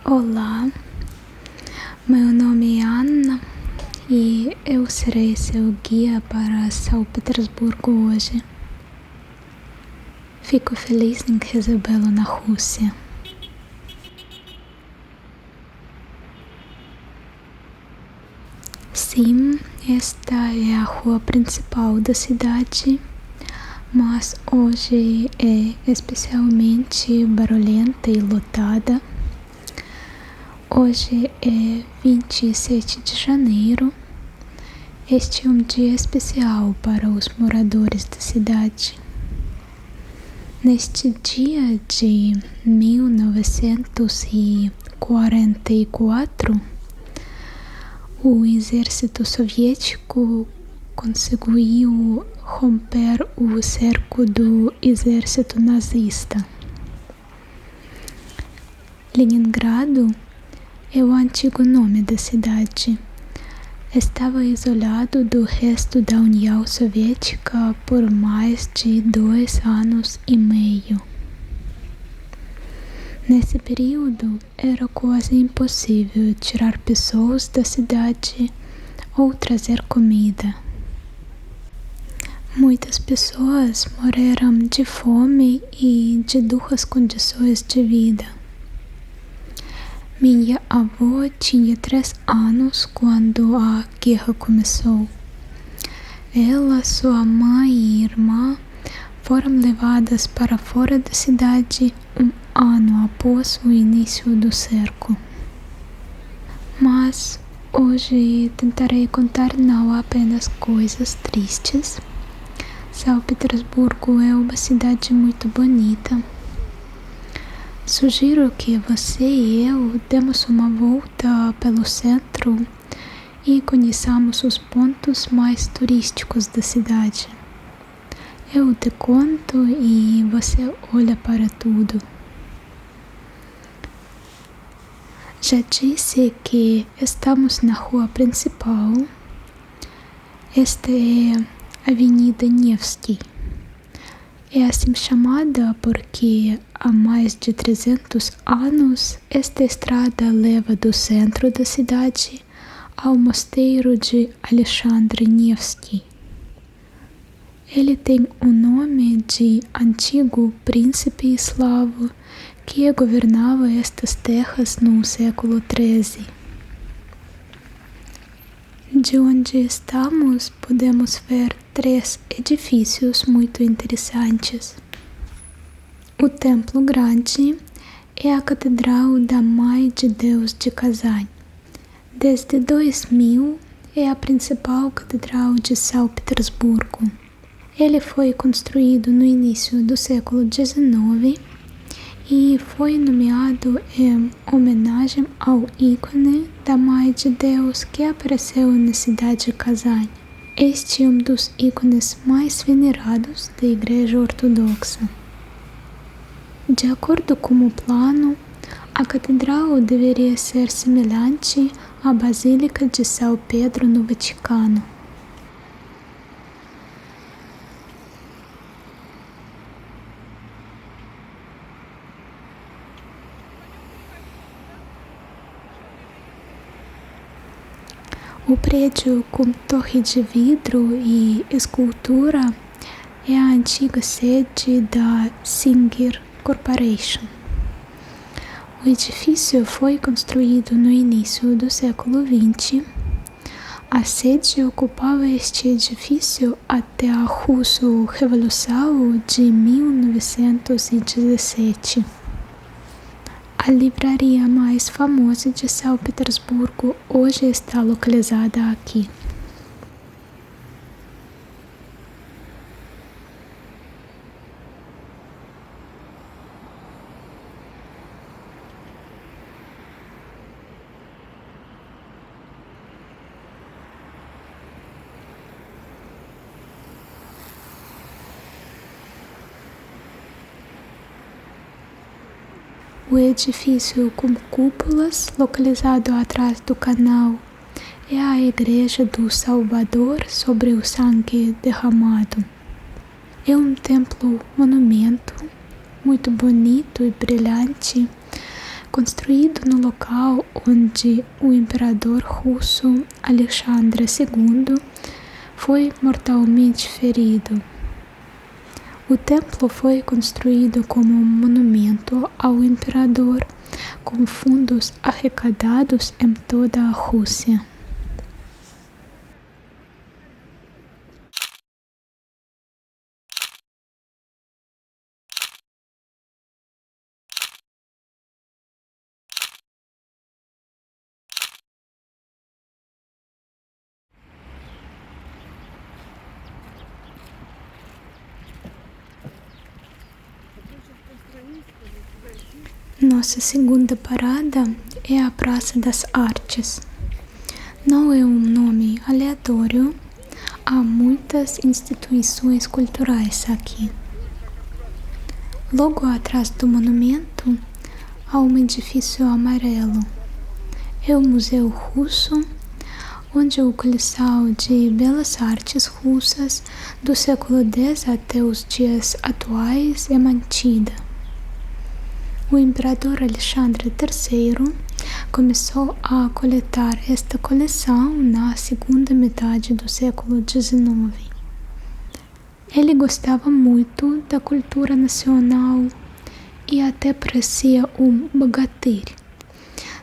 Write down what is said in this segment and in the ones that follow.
Olá, meu nome é Ana e eu serei seu guia para São Petersburgo hoje. Fico feliz em recebê-lo na Rússia. Sim, esta é a rua principal da cidade, mas hoje é especialmente barulhenta e lotada. Hoje é 27 de janeiro. Este é um dia especial para os moradores da cidade. Neste dia de 1944, o exército soviético conseguiu romper o cerco do exército nazista. Leningrado é o antigo nome da cidade. Estava isolado do resto da União Soviética por mais de 2 anos e meio. Nesse período, era quase impossível tirar pessoas da cidade ou trazer comida. Muitas pessoas morreram de fome e de duras condições de vida. Minha avó tinha 3 anos quando a guerra começou. Ela, sua mãe e irmã foram levadas para fora da cidade 1 ano após o início do cerco. Mas hoje tentarei contar não apenas coisas tristes. São Petersburgo é uma cidade muito bonita. Sugiro que você e eu demos uma volta pelo centro e conheçamos os pontos mais turísticos da cidade. Eu te conto e você olha para tudo. Já disse que estamos na rua principal. Esta é a Avenida Nevsky. É assim chamada porque há mais de 300 anos esta estrada leva do centro da cidade ao mosteiro de Alexandre Nevsky. Ele tem o nome de antigo príncipe eslavo que governava estas terras no século XIII. De onde estamos, podemos ver 3 edifícios muito interessantes. O Templo Grande é a Catedral da Mãe de Deus de Kazan. Desde 2000 é a principal catedral de São Petersburgo. Ele foi construído no início do século XIX e foi nomeado em homenagem ao ícone da Mãe de Deus que apareceu na cidade de Kazan. Este é um dos ícones mais venerados da Igreja Ortodoxa. De acordo com o plano, a catedral deveria ser semelhante à Basílica de São Pedro no Vaticano. O prédio com torre de vidro e escultura é a antiga sede da Singer Corporation. O edifício foi construído no início do século XX. A sede ocupava este edifício até a Russo-Revolução de 1917. A livraria mais famosa de São Petersburgo hoje está localizada aqui. O edifício com cúpulas, localizado atrás do canal, é a Igreja do Salvador sobre o sangue derramado. É um templo monumento muito bonito e brilhante, construído no local onde o imperador russo Alexandre II foi mortalmente ferido. O templo foi construído como um monumento ao imperador, com fundos arrecadados em toda a Rússia. Nossa segunda parada é a Praça das Artes. Não é um nome aleatório, há muitas instituições culturais aqui. Logo atrás do monumento há um edifício amarelo. É o Museu Russo, onde a coleção de belas artes russas do século X até os dias atuais é mantida. O imperador Alexandre III começou a coletar esta coleção na segunda metade do século XIX. Ele gostava muito da cultura nacional e até parecia um bogateiro.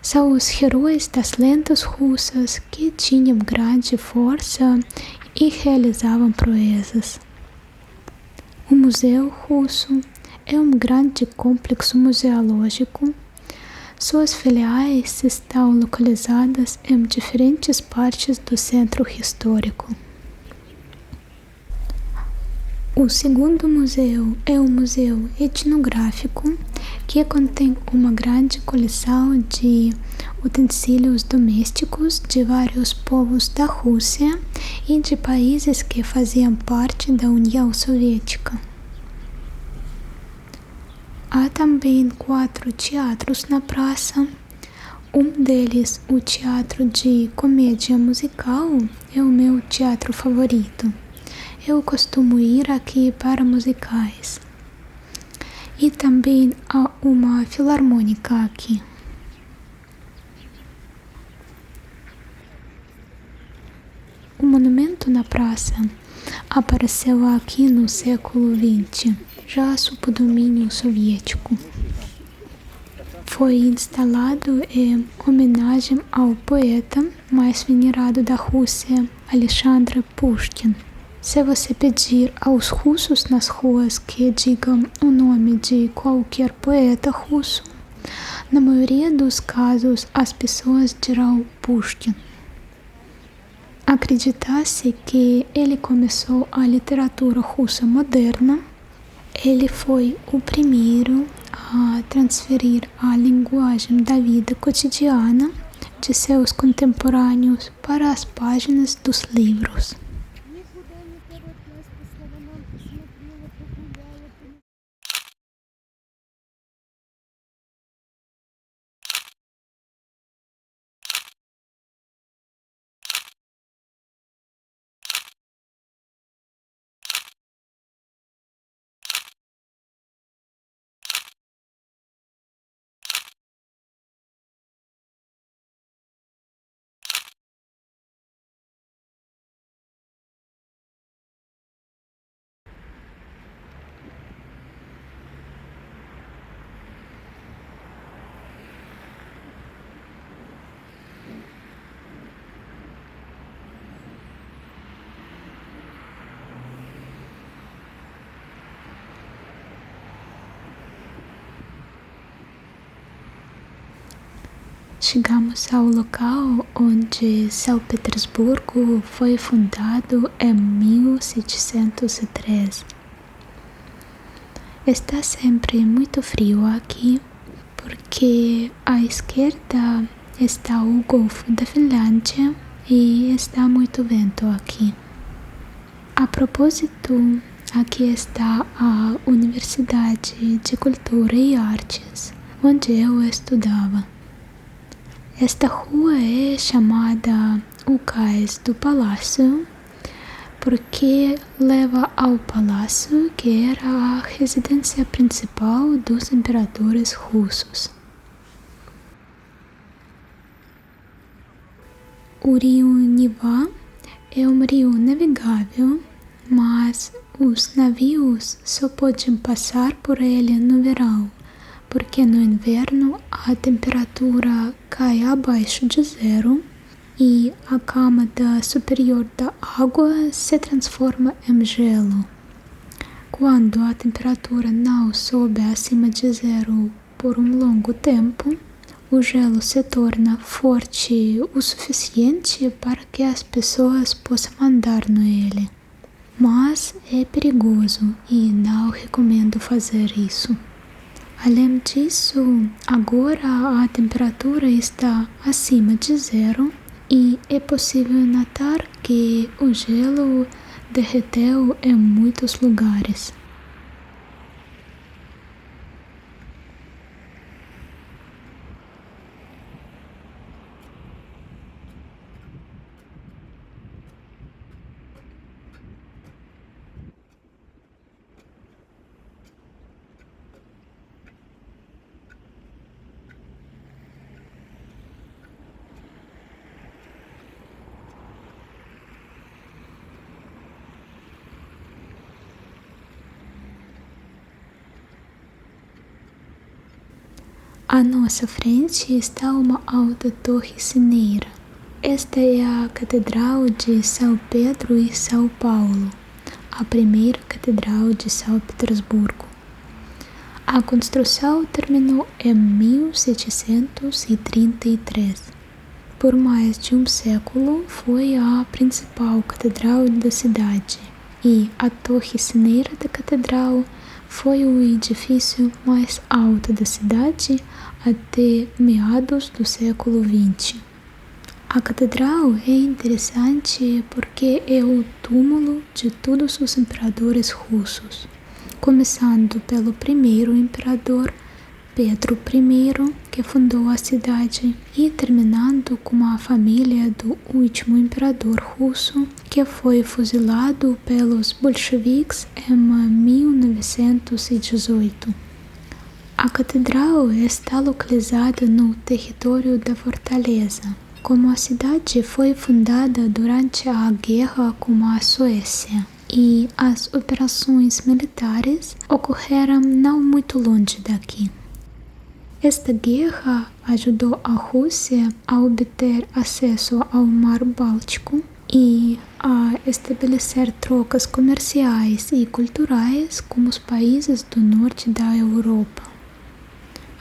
São os heróis das lendas russas que tinham grande força e realizavam proezas. O Museu Russo é um grande complexo museológico. Suas filiais estão localizadas em diferentes partes do centro histórico. O segundo museu é um museu etnográfico que contém uma grande coleção de utensílios domésticos de vários povos da Rússia e de países que faziam parte da União Soviética. Há também 4 teatros na praça. Um deles, o Teatro de Comédia Musical, é o meu teatro favorito. Eu costumo ir aqui para musicais. E também há uma filarmônica aqui. O monumento na praça apareceu aqui no século XX, já sob o domínio soviético. Foi instalado em homenagem ao poeta mais venerado da Rússia, Alexandre Pushkin. Se você pedir aos russos nas ruas que digam o nome de qualquer poeta russo, na maioria dos casos as pessoas dirão Pushkin. Acredita-se que ele começou a literatura russa moderna. Ele foi o primeiro a transferir a linguagem da vida cotidiana de seus contemporâneos para as páginas dos livros. Chegamos ao local onde São Petersburgo foi fundado em 1713. Está sempre muito frio aqui, porque à esquerda está o Golfo da Finlândia e está muito vento aqui. A propósito, aqui está a Universidade de Cultura e Artes, onde eu estudava. Esta rua é chamada o Cais do Palácio porque leva ao palácio que era a residência principal dos imperadores russos. O rio Nivá é um rio navegável, mas os navios só podem passar por ele no verão, porque no inverno a temperatura cai abaixo de zero e a camada superior da água se transforma em gelo. Quando a temperatura não sobe acima de zero por um longo tempo, o gelo se torna forte o suficiente para que as pessoas possam andar nele. Mas é perigoso e não recomendo fazer isso. Além disso, agora a temperatura está acima de zero e é possível notar que o gelo derreteu em muitos lugares. À nossa frente está uma alta torre cineira. Esta é a Catedral de São Pedro e São Paulo, a primeira catedral de São Petersburgo. A construção terminou em 1733. Por mais de um século foi a principal catedral da cidade e a torre cineira da catedral foi o edifício mais alto da cidade até meados do século XX. A catedral é interessante porque é o túmulo de todos os imperadores russos, começando pelo primeiro imperador Pedro I, que fundou a cidade, e terminando com a família do último imperador russo, que foi fuzilado pelos bolcheviques em 1918. A catedral está localizada no território da fortaleza. Como a cidade foi fundada durante a guerra com a Suécia e as operações militares ocorreram não muito longe daqui. Esta guerra ajudou a Rússia a obter acesso ao Mar Báltico e a estabelecer trocas comerciais e culturais com os países do norte da Europa.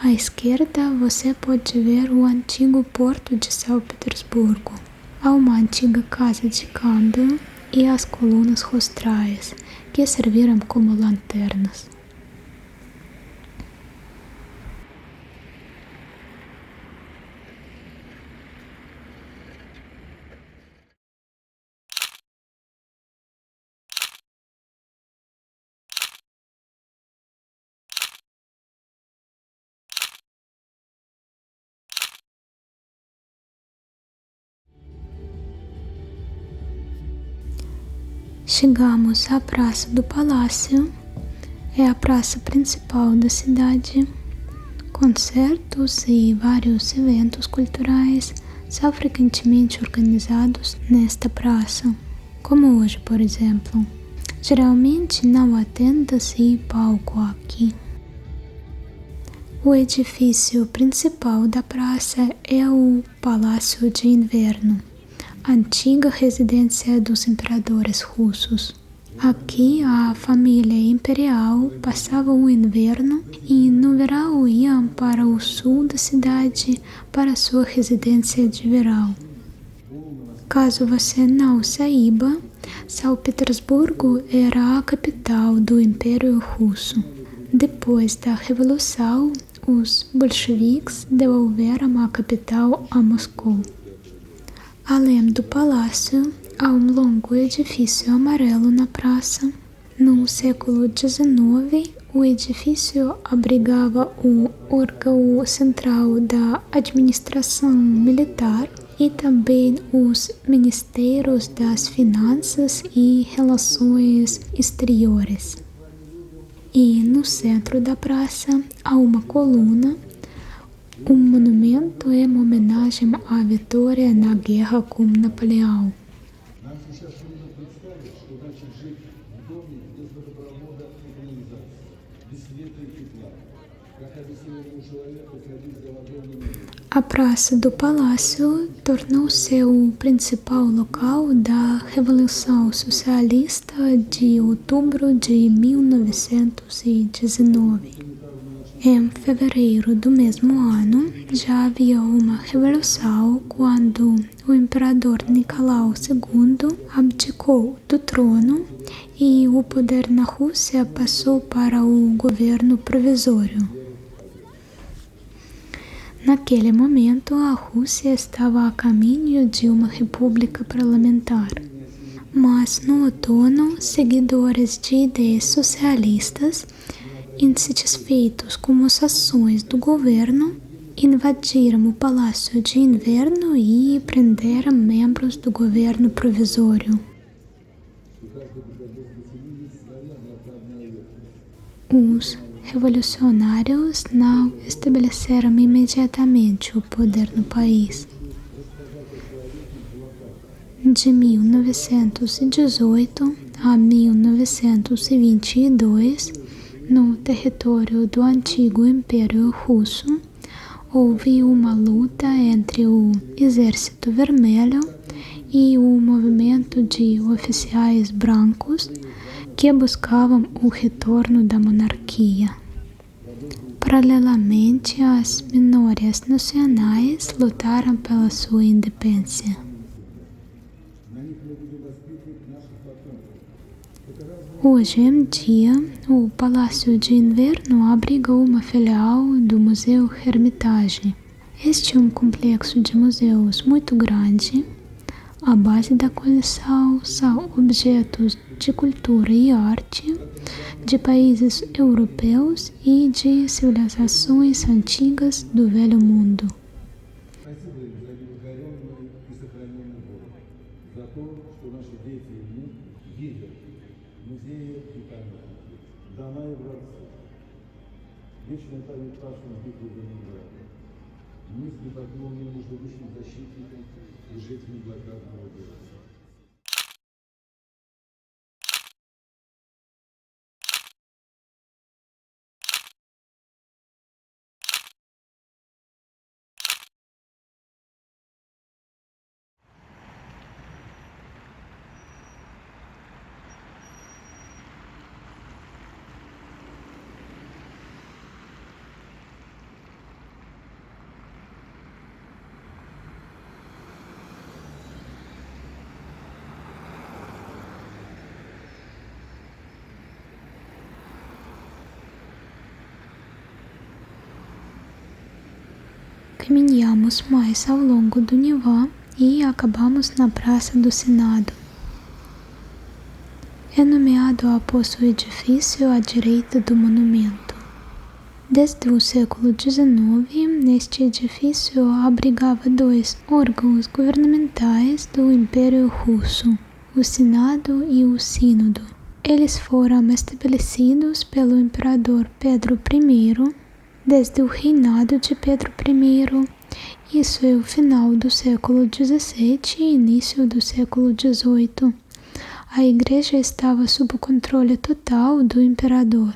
À esquerda você pode ver o antigo porto de São Petersburgo. Há uma antiga casa de câmbio e as colunas rostrais, que serviram como lanternas. Chegamos à Praça do Palácio, é a praça principal da cidade. Concertos e vários eventos culturais são frequentemente organizados nesta praça, como hoje, por exemplo. Geralmente não há tendas e palco aqui. O edifício principal da praça é o Palácio de Inverno, antiga residência dos imperadores russos. Aqui a família imperial passava o inverno e no verão iam para o sul da cidade para sua residência de verão. Caso você não saiba, São Petersburgo era a capital do Império Russo. Depois da Revolução, os bolcheviques devolveram a capital a Moscou. Além do palácio, há um longo edifício amarelo na praça. No século XIX, o edifício abrigava o órgão central da administração militar e também os ministérios das finanças e relações exteriores. E no centro da praça há uma coluna O monumento é uma homenagem à vitória na guerra com Napoleão. A Praça do Palácio tornou-se o principal local da Revolução Socialista de outubro de 1919. Em fevereiro do mesmo ano, já havia uma revolução quando o imperador Nicolau II abdicou do trono e o poder na Rússia passou para o governo provisório. Naquele momento, a Rússia estava a caminho de uma república parlamentar. Mas no outono, seguidores de ideias socialistas, insatisfeitos com as ações do governo, invadiram o Palácio de Inverno e prenderam membros do governo provisório. Os revolucionários não estabeleceram imediatamente o poder no país. De 1918 a 1922, no território do antigo Império Russo, houve uma luta entre o Exército Vermelho e o movimento de oficiais brancos que buscavam o retorno da monarquia. Paralelamente, as minorias nacionais lutaram pela sua independência. Hoje em dia, o Palácio de Inverno abriga uma filial do Museu Hermitage. Este é um complexo de museus muito grande. A base da coleção são objetos de cultura e arte de países europeus e de civilizações antigas do Velho Mundo. Caminhamos mais ao longo do Nivã e acabamos na Praça do Senado. É nomeado após o edifício à direita do monumento. Desde o século XIX, este edifício abrigava dois órgãos governamentais do Império Russo, o Senado e o Sínodo. Eles foram estabelecidos pelo imperador Pedro I desde o reinado de Pedro I. Isso é o final do século XVII e início do século XVIII. A igreja estava sob o controle total do imperador.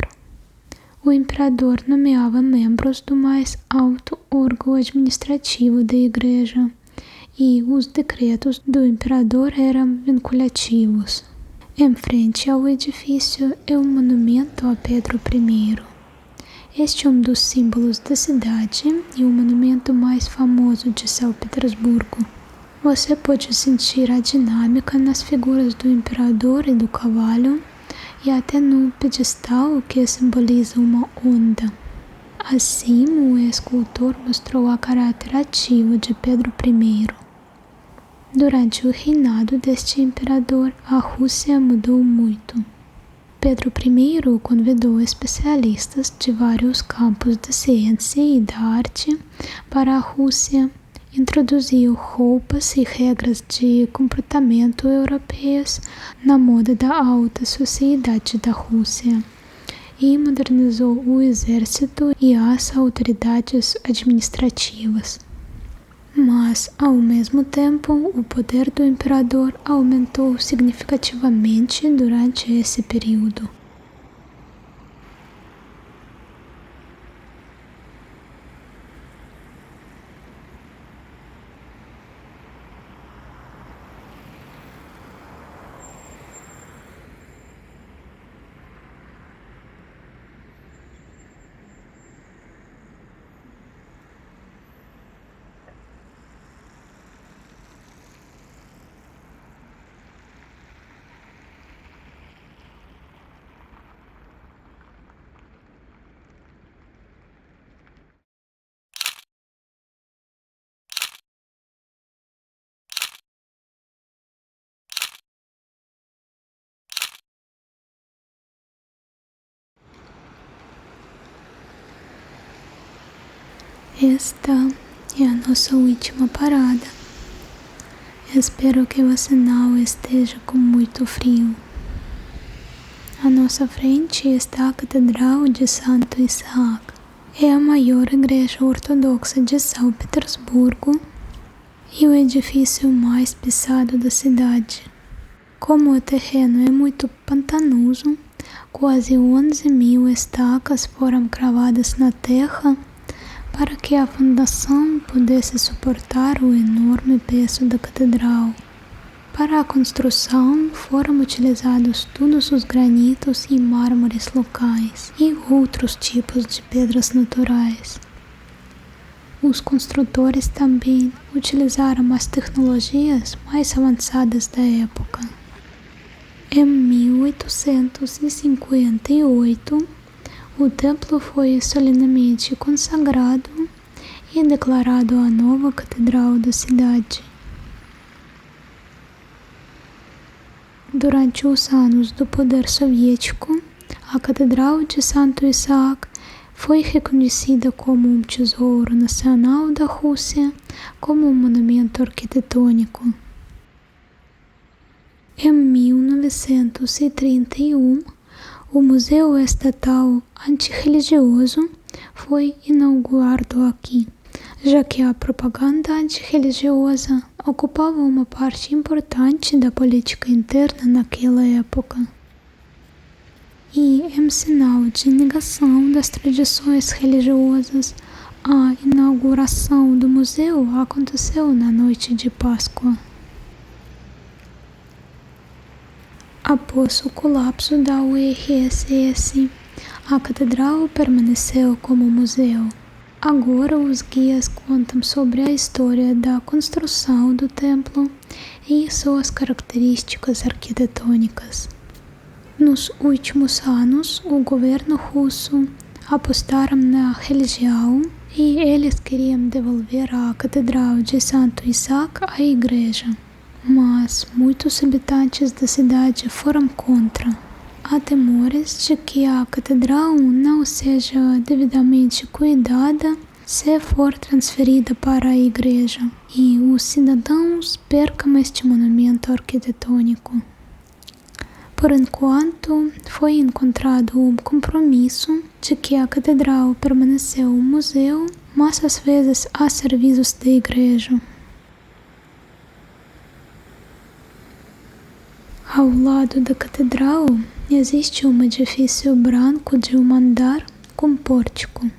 O imperador nomeava membros do mais alto órgão administrativo da igreja e os decretos do imperador eram vinculativos. Em frente ao edifício é um monumento a Pedro I. Este é um dos símbolos da cidade e o monumento mais famoso de São Petersburgo. Você pode sentir a dinâmica nas figuras do imperador e do cavalo e até no pedestal que simboliza uma onda. Assim, o escultor mostrou o caráter ativo de Pedro I. Durante o reinado deste imperador, a Rússia mudou muito. Pedro I convidou especialistas de vários campos da ciência e da arte para a Rússia, introduziu roupas e regras de comportamento europeias na moda da alta sociedade da Rússia e modernizou o exército e as autoridades administrativas. Mas, ao mesmo tempo, o poder do imperador aumentou significativamente durante esse período. Esta é a nossa última parada. Espero que você não esteja com muito frio. À nossa frente está a Catedral de Santo Isaac. É a maior igreja ortodoxa de São Petersburgo e o edifício mais pisado da cidade. Como o terreno é muito pantanoso, quase 11.000 estacas foram cravadas na terra para que a fundação pudesse suportar o enorme peso da catedral. Para a construção foram utilizados todos os granitos e mármores locais e outros tipos de pedras naturais. Os construtores também utilizaram as tecnologias mais avançadas da época. Em 1858, o templo foi solenemente consagrado e declarado a nova catedral da cidade. Durante os anos do poder soviético, a Catedral de Santo Isaac foi reconhecida como um tesouro nacional da Rússia, como um monumento arquitetônico. Em 1931, o Museu Estatal Antirreligioso foi inaugurado aqui, já que a propaganda antirreligiosa ocupava uma parte importante da política interna naquela época. E, em sinal de negação das tradições religiosas, a inauguração do museu aconteceu na noite de Páscoa. Após o colapso da URSS, a catedral permaneceu como museu. Agora os guias contam sobre a história da construção do templo e suas características arquitetônicas. Nos últimos anos, o governo russo apostaram na religião e eles queriam devolver a Catedral de Santo Isaac à igreja. Mas muitos habitantes da cidade foram contra. Há temores de que a catedral não seja devidamente cuidada se for transferida para a igreja e os cidadãos percam este monumento arquitetônico. Por enquanto, foi encontrado um compromisso de que a catedral permaneceu um museu, mas às vezes a serviços da igreja. Ao lado da catedral existe um edifício branco de um andar com pórtico.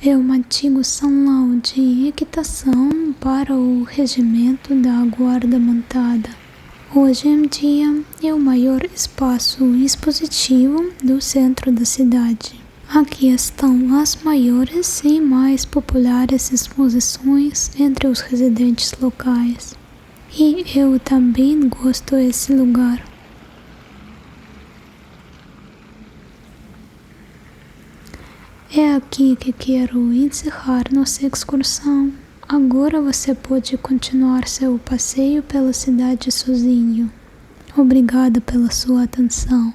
É um antigo salão de equitação para o regimento da guarda montada. Hoje em dia é o maior espaço expositivo do centro da cidade. Aqui estão as maiores e mais populares exposições entre os residentes locais. E eu também gosto desse lugar. É aqui que quero encerrar nossa excursão. Agora você pode continuar seu passeio pela cidade sozinho. Obrigada pela sua atenção.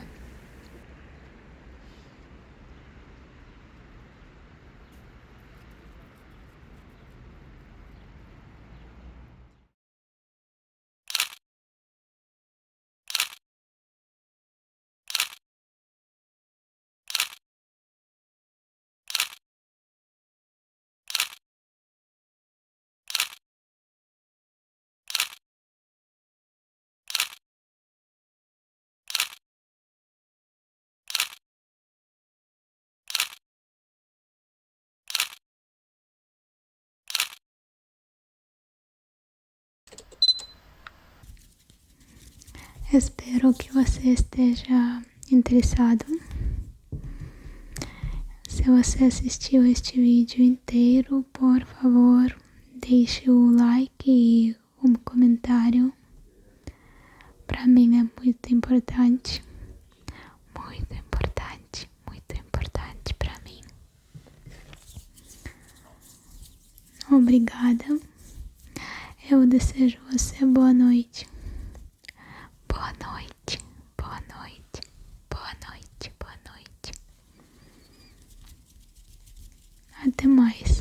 Espero que você esteja interessado. Se você assistiu este vídeo inteiro, por favor, deixe o like e um comentário. Para mim é muito importante para mim. Obrigada. Eu desejo a você boa noite. Boa noite, boa noite, boa noite, boa noite. Até mais.